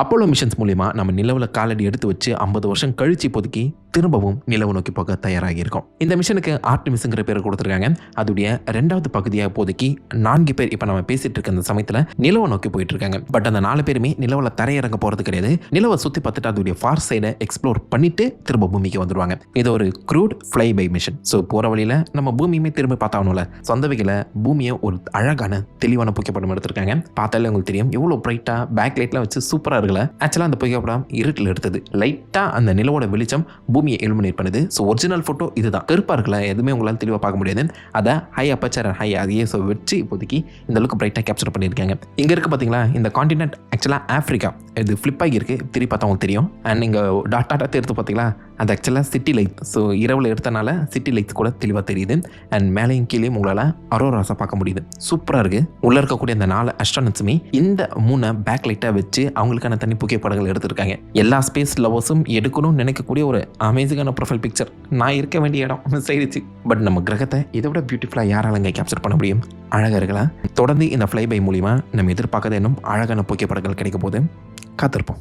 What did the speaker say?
Apollo missions மூலியமா நம்ம நிலவில் காலடி எடுத்து வச்சு 50 வருஷம் கழிச்சு இப்போதைக்கு திரும்பவும் நிலவு நோக்கி போக தயாராகி இருக்கோம். இந்த மிஷனுக்கு ஆர்டெமிஸ்ங்கிற பேர் கொடுத்துருக்காங்க. அதோடைய 2வது பகுதியாக இப்போதைக்கு 4 பேர் இப்போ நம்ம பேசிட்டு இருக்க அந்த சமயத்தில் நிலவை நோக்கி போயிட்டு இருக்காங்க. பட் அந்த 4 பேருமே நிலவில் தரையிறங்க போறது கிடையாது. நிலவை சுற்றி பார்த்துட்டு அதோடைய ஃபார் சைடை எக்ஸ்ப்ளோர் பண்ணிட்டு திரும்ப பூமிக்கு வந்துருவாங்க. இது ஒரு crewed flyby mission. So போகிற வழியில் நம்ம பூமியுமே திரும்ப பார்த்தாகணும்ல. சொந்த வகையில் பூமியை ஒரு அழகான தெளிவான புகைப்படம் எடுத்திருக்காங்க. பார்த்தாலே உங்களுக்கு தெரியும் எவ்வளோ பிரைட்டாக பேக் லைட்லாம் வச்சு சூப்பராக இருக்குல்ல. ஆக்சுவலாக அந்த புகைப்படம் இருட்டில் எடுத்தது. லைட்டாக அந்த நிலவோட வெளிச்சம் பூமியை இலுமினேட் பண்ணுது. ஸோ ஒரிஜினல் ஃபோட்டோ இதுதான். கருப்பாக இருக்குல்ல, எதுவுமே உங்களால் தெளிவாக பார்க்க முடியாது. அதை ஹை அப்பச்சர் ஹை அதையே வச்சு இப்போதைக்கு இந்த அளவுக்கு பிரைட்டாக கேப்சர் பண்ணியிருக்காங்க. இங்கே இருக்குது பார்த்தீங்களா, இந்த காண்டினென்ட் ஆக்சுவலாக ஆஃப்ரிக்கா. இது ஃப்ளிப் ஆகி இருக்குது, திருப்பி பார்த்தா உங்களுக்கு தெரியும். அண்ட் நீங்கள் டாட்டா எடுத்து பார்த்தீங்களா, அது ஆக்சுவலாக சிட்டி லைட். ஸோ இரவில் எடுத்தனால சிட்டி லைட்ஸ் கூட தெளிவாக தெரியுது. அண்ட் மேலேயும் கீழேயும் உங்களால் அரோராஸை பார்க்க முடியுது. சூப்பராக இருக்குது. உள்ளே இருக்கக்கூடிய அந்த 4 அஸ்ட்ரானட்ஸுமே இந்த 3 பேக் லைட்டாக வச்சு அவங்களுக்கான தனி புகைப்படங்கள் எடுத்திருக்காங்க. எல்லா ஸ்பேஸ் லவர்ஸும் எடுக்கணும்னு நினைக்கக்கூடிய ஒரு அமேசிங்கான ப்ரொஃபைல் பிக்சர். நான் இருக்க வேண்டிய இடம் மிஸ் ஆயிடுச்சு. பட் நம்ம கிரகத்தை இதை விட பியூட்டிஃபுல்லாக யாரால இங்கே கேப்சர் பண்ண முடியும்? அழகாக இருக்கலாம். தொடர்ந்து இந்த ஃப்ளை பை மூலிமா நம்ம எதிர்பார்க்காத இன்னும் அழகான புகைப்படங்கள் கிடைக்க போது காத்திருப்போம்.